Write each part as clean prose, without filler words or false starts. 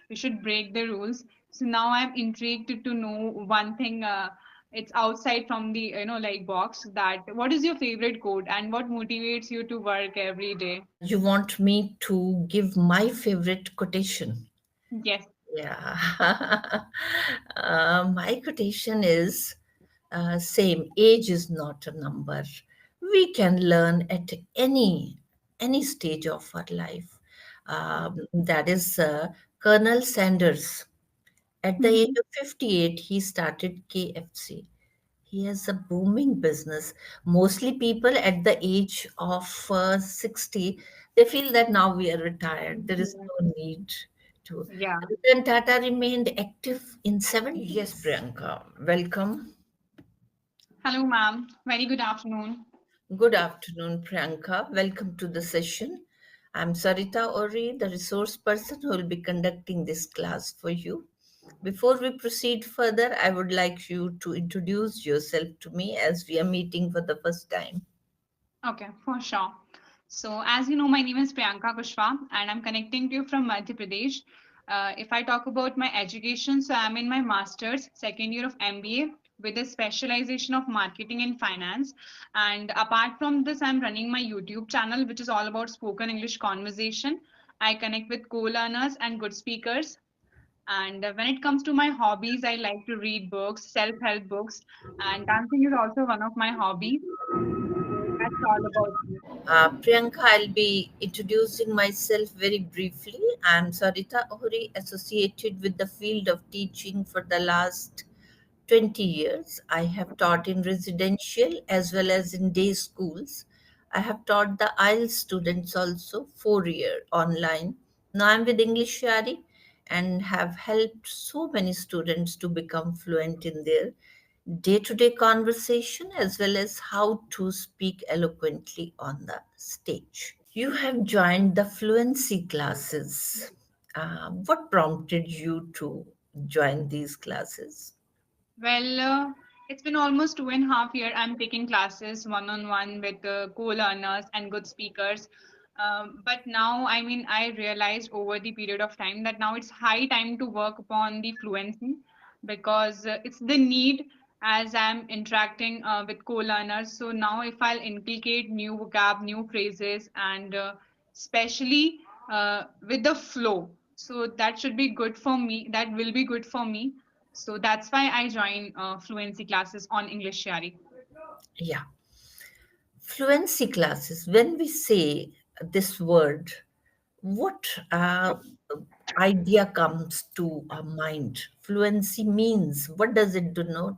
we should break the rules. So now I'm intrigued to know one thing. It's outside from the like box. That what is your favorite quote and what motivates you to work every day? You want me to give my favorite quotation? Yes. Yeah. My quotation is same. Age is not a number. We can learn at any stage of our life. That is Colonel Sanders. At the age Mhm. of 58, he started KFC. He has a booming business. Mostly people at the age of 60, they feel that now we are retired. There is Yeah. no need to. Yeah. Ratan Tata remained active in 70s. Yes, Priyanka. Welcome. Hello, ma'am. Very good afternoon. Good afternoon, Priyanka. Welcome to the session. I'm Sarita Ohri, the resource person who will be conducting this class for you. Before we proceed further, I would like you to introduce yourself to me as we are meeting for the first time. Okay, for sure. So, as you know, my name is Priyanka Kushwah, and I'm connecting to you from Madhya Pradesh. If I talk about my education, so I'm in my master's, second year of MBA with a specialization of marketing and finance. And apart from this, I'm running my YouTube channel, which is all about spoken English conversation. I connect with co-learners and good speakers. And when it comes to my hobbies, I like to read books, self-help books, and dancing is also one of my hobbies. So that's all about me. Priyanka, I'll be introducing myself very briefly. I'm Sarita Ohri, associated with the field of teaching for the last 20 years. I have taught in residential as well as in day schools. I have taught the IELTS students also 4 year online. Now I'm with EnglishYaari and have helped so many students to become fluent in their day to day conversation as well as how to speak eloquently on the stage. You have joined the fluency classes. What prompted you to join these classes? Well, it's been almost 2.5 years. I'm taking classes one on one with co-learners and good speakers. But now, I mean, I realized over the period of time that now it's high time to work upon the fluency because it's the need as I'm interacting with co-learners. So now, if I'll inculcate new vocab, new phrases, and especially with the flow, so that should be good for me. That will be good for me, so that's why I joined fluency classes on English Yaari. Yeah, fluency classes. When we say this word, what idea comes to our mind? Fluency means, what does it denote?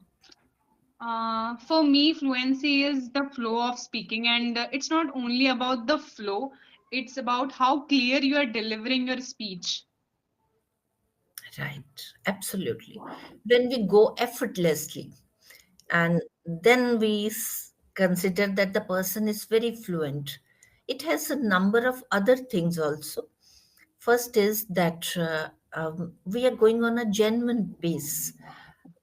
For me, fluency is the flow of speaking, and it's not only about the flow, it's about how clear you are delivering your speech. Right, absolutely. When we go effortlessly, and then we consider that the person is very fluent, it has a number of other things also. First is that we are going on a genuine pace,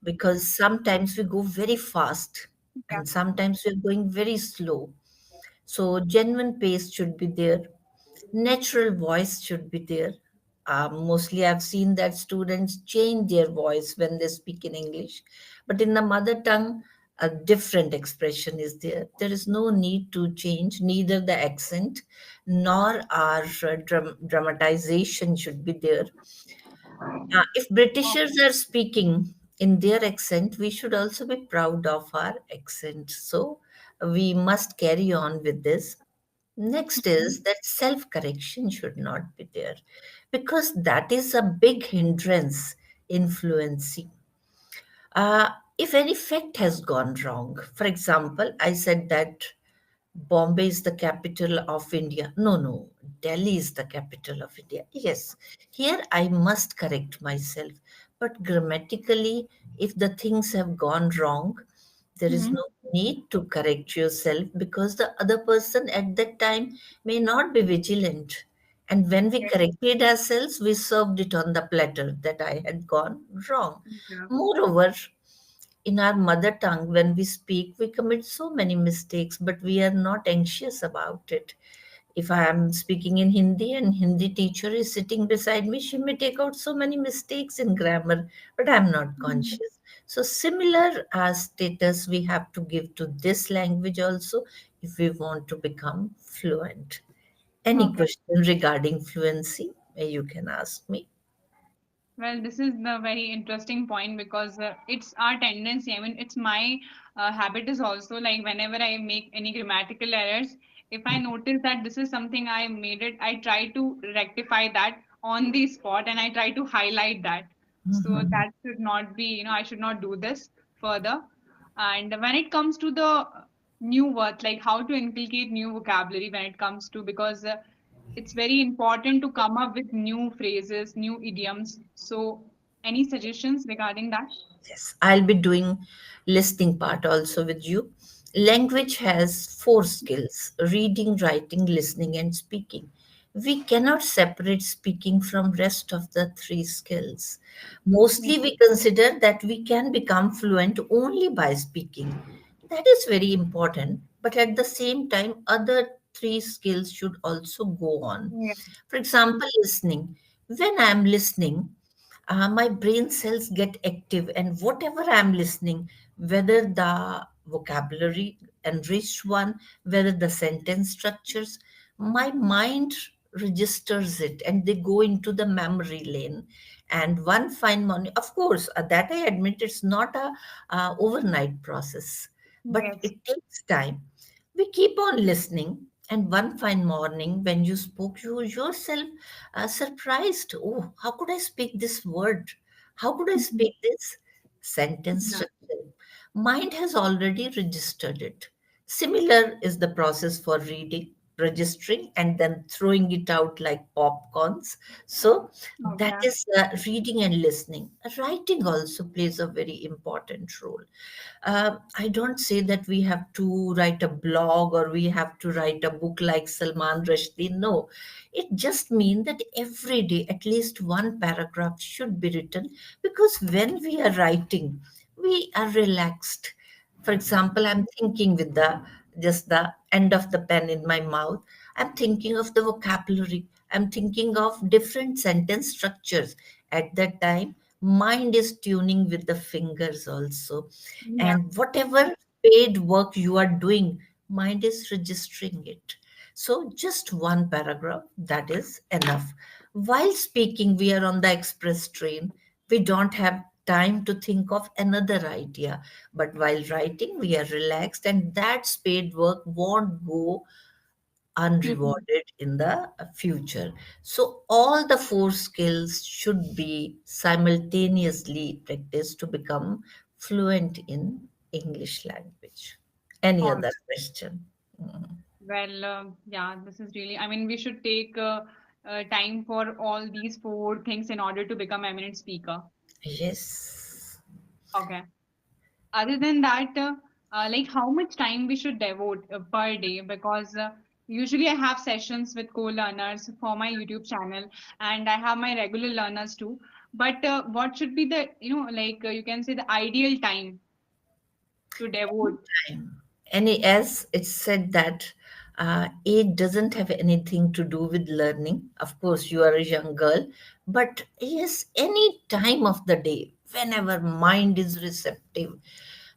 because sometimes we go very fast Yeah. and sometimes we're going very slow. So genuine pace should be there, natural voice should be there. Mostly I've seen that students change their voice when they speak in English, but in the mother tongue a different expression is there. There is no need to change neither the accent nor our dramatization should be there. If Britishers are speaking in their accent, we should also be proud of our accent. So we must carry on with this. Next is that self correction should not be there, because that is a big hindrance in fluency. Uh, if any fact has gone wrong, for example, I said that Bombay is the capital of India. No, no, Delhi is the capital of India. Yes, here I must correct myself. But grammatically, if the things have gone wrong, there is Mhm. no need to correct yourself, because the other person at that time may not be vigilant. And when we Yes. corrected ourselves, we served it on the platter that I had gone wrong. Yeah. Moreover, in our mother tongue, when we speak, we commit so many mistakes, but we are not anxious about it. If I am speaking in Hindi and Hindi teacher is sitting beside me, she may take out so many mistakes in grammar, but I'm not Mhm. conscious. So similar status we have to give to this language also if we want to become fluent. Any Okay. question regarding fluency, you can ask me. Well, this is the very interesting point because it's our tendency. I mean, it's my habit is also like whenever I make any grammatical errors, if I notice that this is something I made it, I try to rectify that on the spot and I try to highlight that. So Mhm. that should not be, I should not do this further. And when it comes to the new words, like how to inculcate new vocabulary when it comes to, because it's very important to come up with new phrases, new idioms. So, any suggestions regarding that? Yes, I'll be doing listening part also with you. Language has four skills: reading, writing, listening, and speaking. We cannot separate speaking from rest of the three skills. Yeah. Mostly we consider that we can become fluent only by speaking. That is very important, but at the same time, other three skills should also go on. Yeah. For example, listening. When I'm listening, my brain cells get active, and whatever I'm listening, whether the vocabulary enriched one, whether the sentence structures, my mind registers it and they go into the memory lane. And one fine morning, of course, that I admit, it's not a overnight process, but Yes. it takes time. We keep on listening, and one fine morning when you spoke, you yourself surprised. Oh, how could I speak this word? How could I Mhm. speak this sentence Yeah. structure? Mind has already registered it. Similar is the process for reading, registering, and then throwing it out like popcorns. So that Okay. is reading and listening. Writing also plays a very important role. I don't say that we have to write a blog or we have to write a book like Salman Rushdie. No, it just means that every day at least one paragraph should be written, because when we are writing, we are relaxed. For example, I'm thinking with the just the end of the pen in my mouth. I'm thinking of the vocabulary. I'm thinking of different sentence structures. At that time, mind is tuning with the fingers also, Yeah. and whatever paid work you are doing, mind is registering it. So just one paragraph, that is enough. While speaking, we are on the express train, we don't have time to think of another idea, but while writing we are relaxed, and that paid work won't go Mhm. unrewarded in the future. So, all the four skills should be simultaneously practiced to become fluent in English language. Any All other question? Mm. well, yeah, this is really, I mean, we should take time for all these four things in order to become eminent speaker. Yes. Okay. Other than that, like how much time we should devote per day? Because usually I have sessions with co-learners for my YouTube channel, and I have my regular learners too. But what should be the, like you can say the ideal time to devote? Time. Any, as it's said that age doesn't have anything to do with learning. Of course, you are a young girl, but yes, any time of the day, whenever mind is receptive.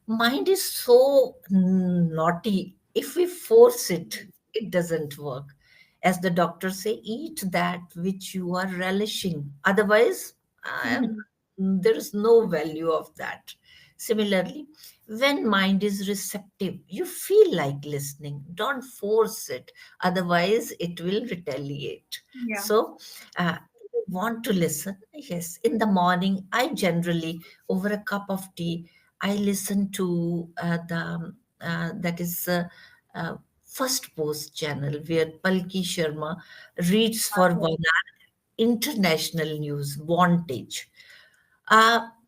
Mind is so naughty. If we force it, it doesn't work. As the doctors say, eat that which you are relishing. Otherwise, Mhm. there is no value of that. Similarly, when mind is receptive, you feel like listening. Don't force it. Otherwise, it will retaliate. Yeah. So, you want to listen? Yes. In the morning, I generally, over a cup of tea, I listen to the that is First Post channel where Palki Sharma reads for Okay. 1 hour international news, Vantage.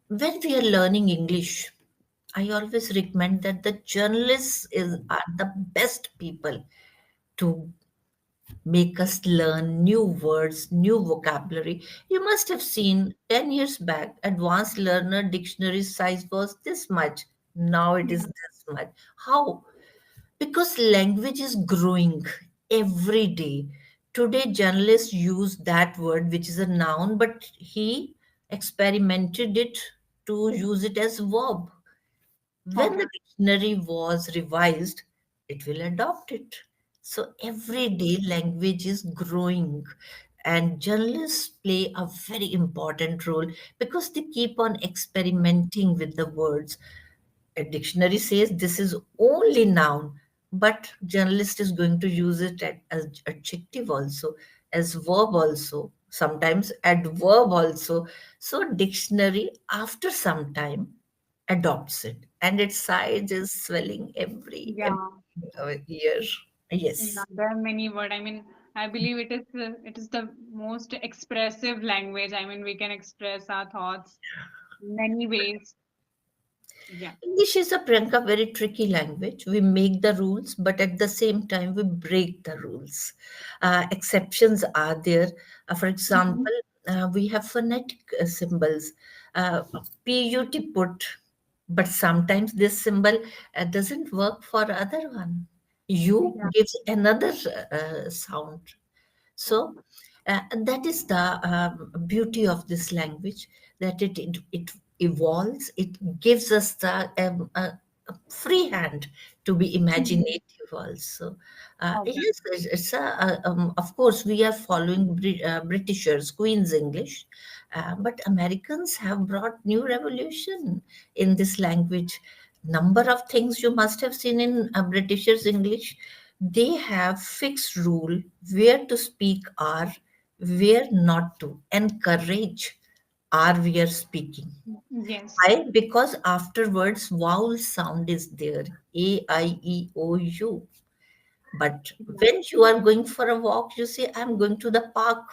When we are learning English, I always recommend that the journalists are the best people to make us learn new words, new vocabulary. You must have seen 10 years back, advanced learner dictionary size was this much. Now it is Yeah. this much. How? Because language is growing. every day. Today, journalists use that word, which is a noun, but he experimented it to use it as verb. When Okay. the dictionary was revised, it will adopt it. So everyday language is growing, and journalists play a very important role because they keep on experimenting with the words. A dictionary says this is only noun, but journalist is going to use it as adjective also, as verb also, sometimes adverb also. So dictionary after some time adopts it, and its size is swelling every Yeah. year. Yeah, Yes. there are many words. I mean, I believe it is the most expressive language. I mean, we can express our thoughts in many ways. Yeah. English is a Priyanka very tricky language. We make the rules, but at the same time, we break the rules. Exceptions are there. For Mhm. example, we have phonetic symbols, put put, but sometimes this symbol doesn't work for other one. U Yeah. gives another sound. So that is the beauty of this language, that it evolves. It gives us the a free hand to be Mhm. imaginative also. Okay. Yes, it's of course we are following Britishers, Queen's English, but Americans have brought new revolution in this language. Number of things you must have seen in Britishers English. They have fixed rule where to speak R, where not to, encourage R we are speaking. Yes. Why? Because afterwards vowel sound is there, A, I, E, O, U. But Yeah. when you are going for a walk, you say, I'm going to the park.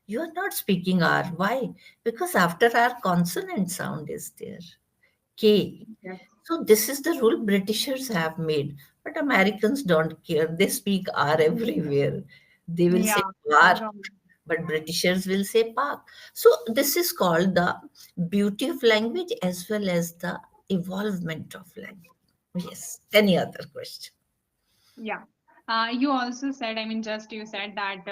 You are not speaking R. Why? Because after R, consonant sound is there. K. Yes. So this is the rule Britishers have made, but Americans don't care. They speak R everywhere. They will say Yeah. park, You're right. but Britishers will say park. So this is called the beauty of language as well as the evolvement of language. Yes. Any other question? Yeah. You also said, I mean, just you said that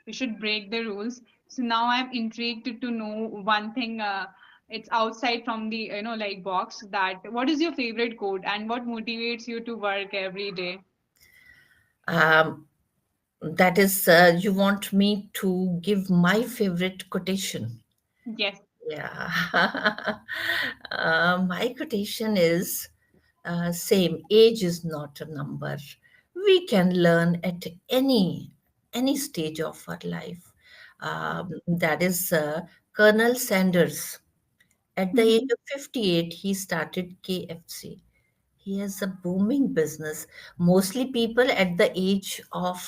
we should break the rules. So now I'm intrigued to know one thing. It's outside from the, like box, that what is your favorite quote and what motivates you to work every day? Um, that is, you want me to give my favorite quotation. Yes. Yeah. My quotation is same. Age is not a number. We can learn at any stage of our life. That is Colonel Sanders. At the age Mhm. of 58, he started KFC. He has a booming business. Mostly people at the age of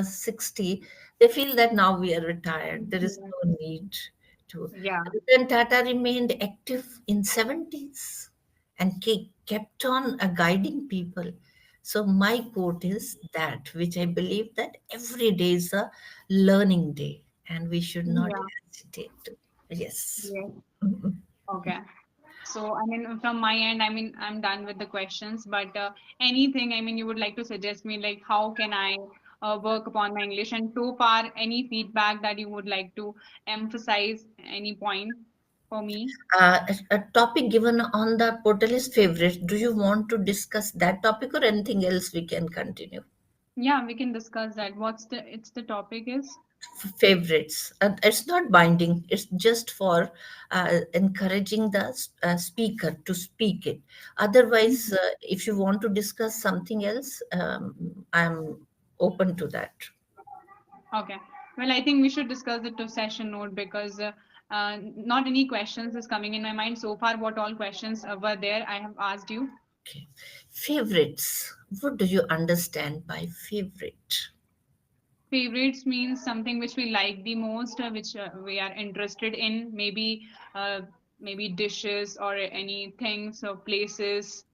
60, they feel that now we are retired. There is no need to. Yeah. Ratan Tata remained active in 70s and kept on guiding people. So my quote is that, which I believe that every day is a learning day and we should not Yeah. hesitate to. Yes. Yes. Okay. So, I mean, from my end, I mean, I'm done with the questions, but anything, I mean, you would like to suggest me, like, how can I work upon my English? And so far, any feedback that you would like to emphasize, any point for me? A topic given on the portal is favorite. Do you want to discuss that topic or anything else we can continue? Yeah, we can discuss that. It's the topic is? Favorites. It's not binding. It's just for encouraging the speaker to speak it. Otherwise, Mhm. if you want to discuss something else, I'm open to that. Okay. Well, I think we should discuss the two session note because not any questions is coming in my mind so far. What all questions were there? I have asked you. Okay. Favorites. What do you understand by favorite? Favorites means something which we like the most, which we are interested in. Uh, maybe dishes or any things or places.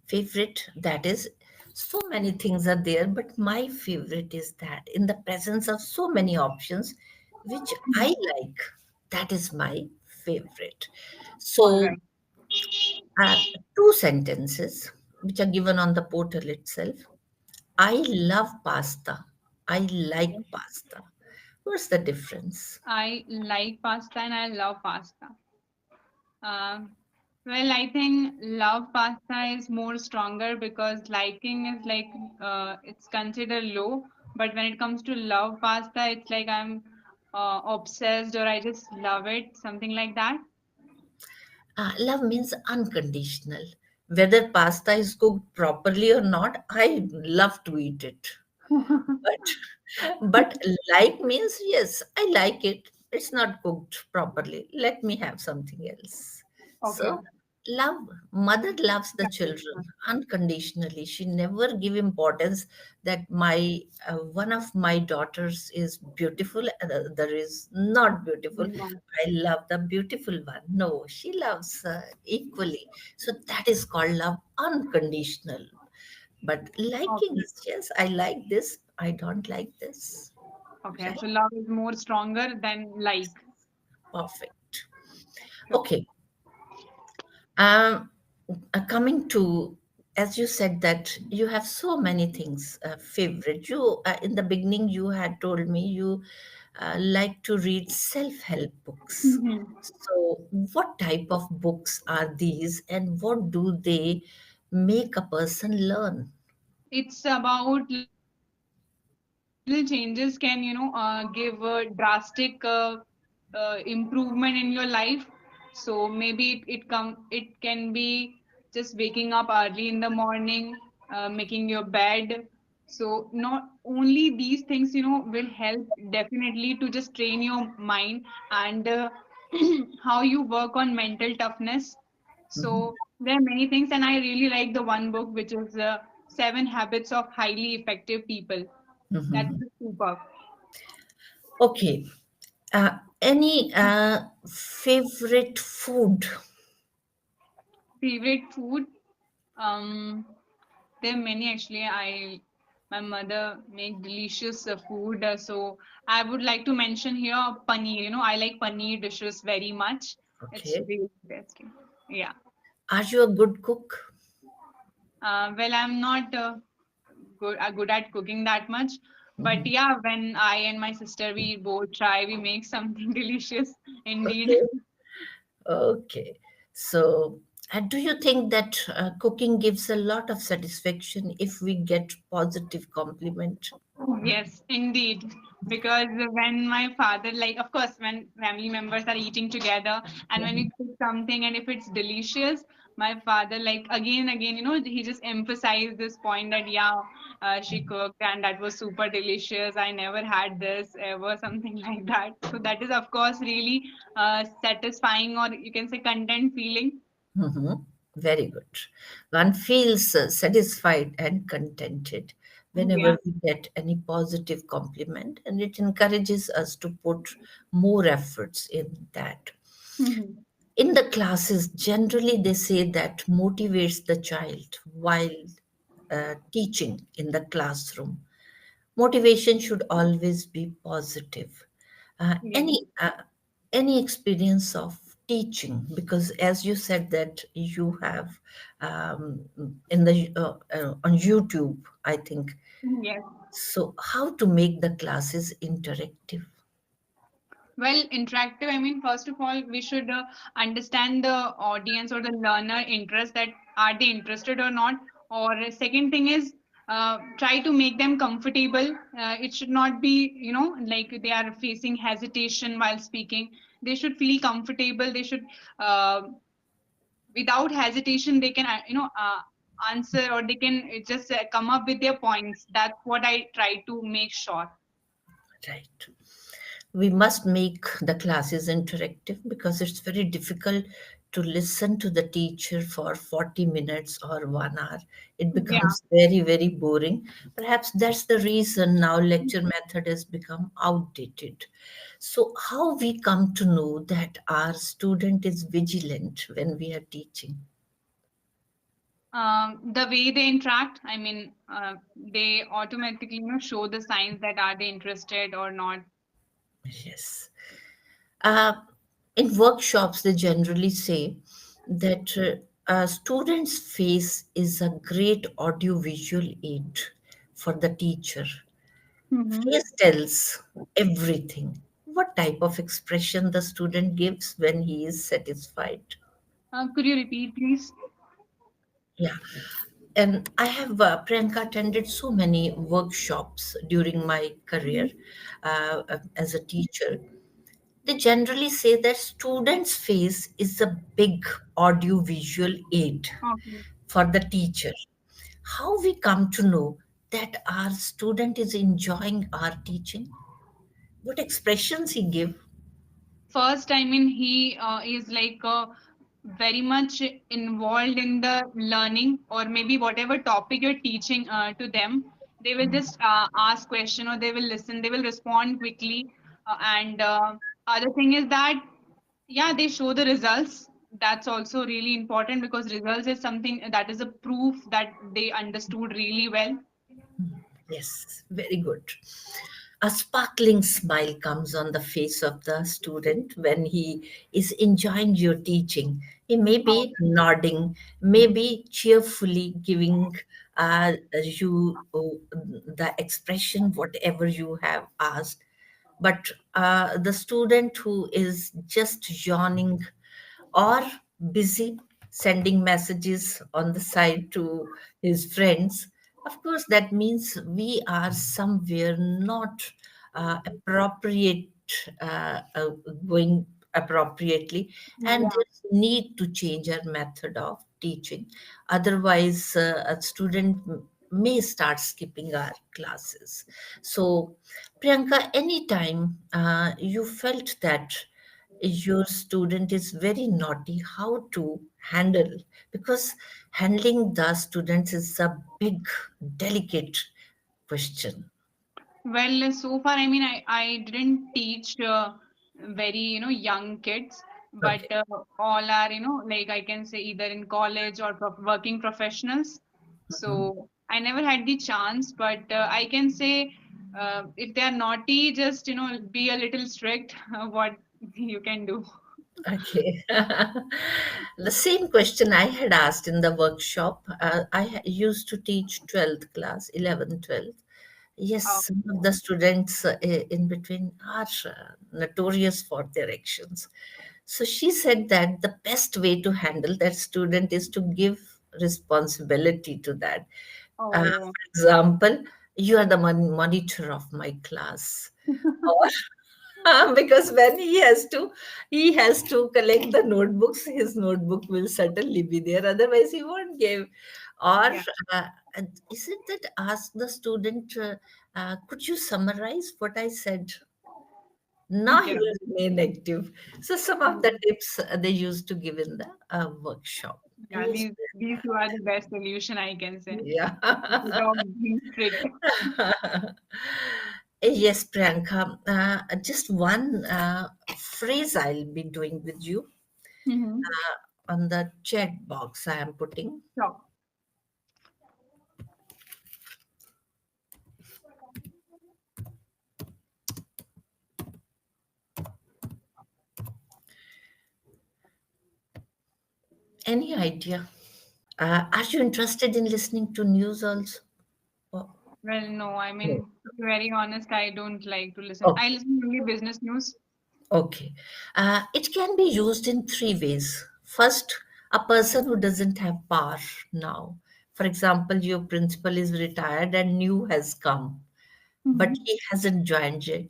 Favorite, that is, so many things are there, but my favorite is that in the presence of so many options which I Mhm. like, that is my favorite. All So right. uh, two sentences which are given on the portal itself. I love pasta. I like pasta. What's the difference? I like pasta and I love pasta. Um, well, I think love pasta is more stronger because liking is like it's considered low, but when it comes to love pasta, it's like I'm obsessed or I just love it, something like that. Love means unconditional. Whether pasta is cooked properly or not, I love to eat it. But like means yes, I like it. It's not cooked properly. Let me have something else. Okay. So love, mother loves the children unconditionally. She never give importance that my one of my daughters is beautiful and the other is not beautiful. No. I love the beautiful one. No, she loves equally. So that is called love unconditional. But liking Okay. is yes, I like this, I don't like this. Okay. Right? So love is more stronger than like. Perfect. True. Okay. Um, Coming to, as you said that you have so many things favorite. You in the beginning you had told me you like to read self-help books. Mhm. So, what type of books are these, and what do they make a person learn? It's about little changes can give a drastic improvement in your life. So maybe it can be just waking up early in the morning, making your bed. So not only these things will help definitely to just train your mind and how you work on mental toughness. Mhm, So there are many things, and I really like the one book which is Seven Habits of Highly Effective People. That's mhm. super. Okay. Any favorite food? Favorite food? Um, there are many actually. My mother make delicious food, so I would like to mention here paneer. I like paneer dishes very much. It's Okay. really tasty. Yeah. Are you a good cook? Well, I'm not good at cooking that much, but Mhm. yeah, when I and my sister we both try, we make something delicious indeed. Okay. Okay. So, do you think that cooking gives a lot of satisfaction if we get positive compliment? Yes, indeed. Because when my father, like, of course, when family members are eating together and when we Mhm, cook something and if it's delicious, my father, like, again, again, he just emphasized this point that, yeah, she cooked and that was super delicious. I never had this ever, something like that. So that is, of course, really satisfying, or you can say content feeling. mhm. Very good. One feels satisfied and contented Yeah. whenever we get any positive compliment, and it encourages us to put more efforts in that. Mhm. In the classes, generally they say that motivates the child while teaching in the classroom. Motivation should always be positive. Uh, Yeah. any uh, any experience of teaching? Because as you said that you have um, in the on YouTube, I think. Yes. So how to make the classes interactive? Well, interactive, I mean, first of all, we should understand the audience or the learner interest, that are they interested or not. Or second thing is try to make them comfortable. It should not be, like they are facing hesitation while speaking. They should feel comfortable. They should, without hesitation, they can, answer, or they can just come up with their points. That's what I try to make sure. Right. We must make the classes interactive because it's very difficult to listen to the teacher for 40 minutes or 1 hour. It Yeah. becomes very, very boring. Perhaps that's the reason now lecture method has become outdated. So, how we come to know that our student is vigilant when we are teaching? The way they interact, I mean, they automatically show the signs that are they interested or not. Yes. Uh, in workshops, they generally say that a student's face is a great audiovisual aid. for the teacher. Mm-hmm. Face tells everything. What type of expression the student gives when he is satisfied. Could you repeat, please? Yeah. And I have, Priyanka, attended so many workshops during my career as a teacher. They generally say that students' face is a big audio-visual aid Okay. for the teacher. How we come to know that our student is enjoying our teaching? What expressions he give? First, I mean, he is like very much involved in the learning, or maybe whatever topic you're teaching to them. They will just ask question, or they will listen. They will respond quickly. And other thing is that, yeah, they show the results. That's also really important, because results is something that is a proof that they understood really well. Yes, very good. A sparkling smile comes on the face of the student when he is enjoying your teaching. He may be nodding, maybe cheerfully giving you the expression, whatever you have asked. But the student who is just yawning or busy sending messages on the side to his friends, of course, that means we are somewhere not appropriate, uh, going appropriately, and Yeah. there's need to change our method of teaching. Otherwise, a student may start skipping our classes. So, Priyanka, anytime you felt that your student is very naughty, how to handle? Because handling the students is a big, delicate question. Well, so far, I mean, I didn't teach very, young kids, but Okay. all are, like I can say either in college or working professionals. Mhm. So I never had the chance, but I can say if they are naughty, just, be a little strict, what you can do. Okay. The same question I had asked in the workshop. Used to teach 12th class, 11th, 12th. Yes, Oh, some of the students in between are notorious for their actions. So she said that the best way to handle that student is to give responsibility to that. oh, For example, you are the monitor of my class. Or because when he has to collect the notebooks, his notebook will certainly be there, otherwise he won't give. Or yeah, and is it that ask the student, could you summarize what I said? Now he yeah, will remain active. So some of the tips they used to give in the workshop. yeah. Yes. These two are the best solution, I can say, Yeah. instead of being strict. Yes, Priyanka. Just one phrase I'll be doing with you Mm-hmm. on the chat box I am putting. Sure. Any idea? Are you interested in listening to news also? Oh, Well, no, I no. mean, to be very honest, I don't like to listen. I Okay. listen only business news. Okay. It can be used in three ways. First, a person who doesn't have power now. For example, your principal is retired and new has come, but Mm-hmm. he hasn't joined yet.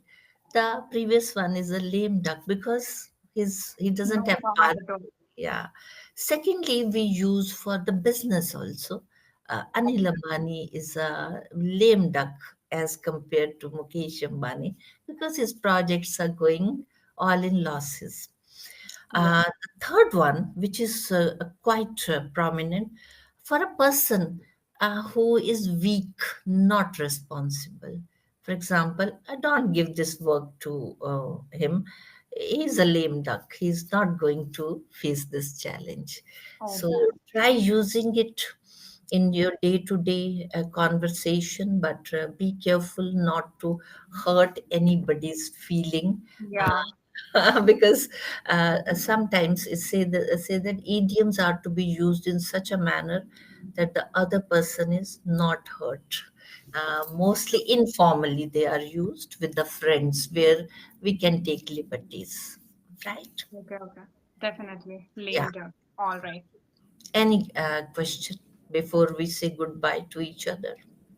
The previous one is a lame duck because he doesn't No have power power. at all. Yeah. Secondly, we use for the business also. Anil Ambani is a lame duck as compared to Mukesh Ambani because his projects are going all in losses. Yeah. The third one, which is quite prominent, for a person who is weak, not responsible. For example, I don't give this work to him. He's a lame duck. He's not going to face this challenge. So Okay. try using it in your day-to-day conversation, but be careful not to hurt anybody's feeling. Yeah. Because sometimes say that idioms are to be used in such a manner that the other person is not hurt. Mostly informally, they are used with the friends where we can take liberties, right? Okay, okay. Definitely. Yeah. Later. All right. Any question before we say goodbye to each other?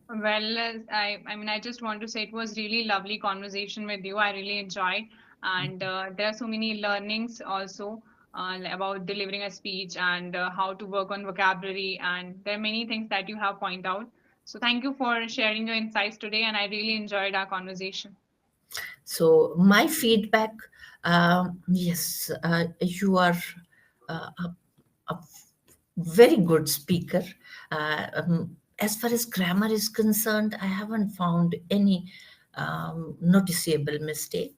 Well, I mean, I just want to say it was really lovely conversation with you. I really enjoyed, and there are so many learnings also about delivering a speech and how to work on vocabulary, and there are many things that you have pointed out. So thank you for sharing your insights today, and I really enjoyed our conversation. So my feedback, yes, you are a very good speaker. As far as grammar is concerned, I haven't found any noticeable mistake.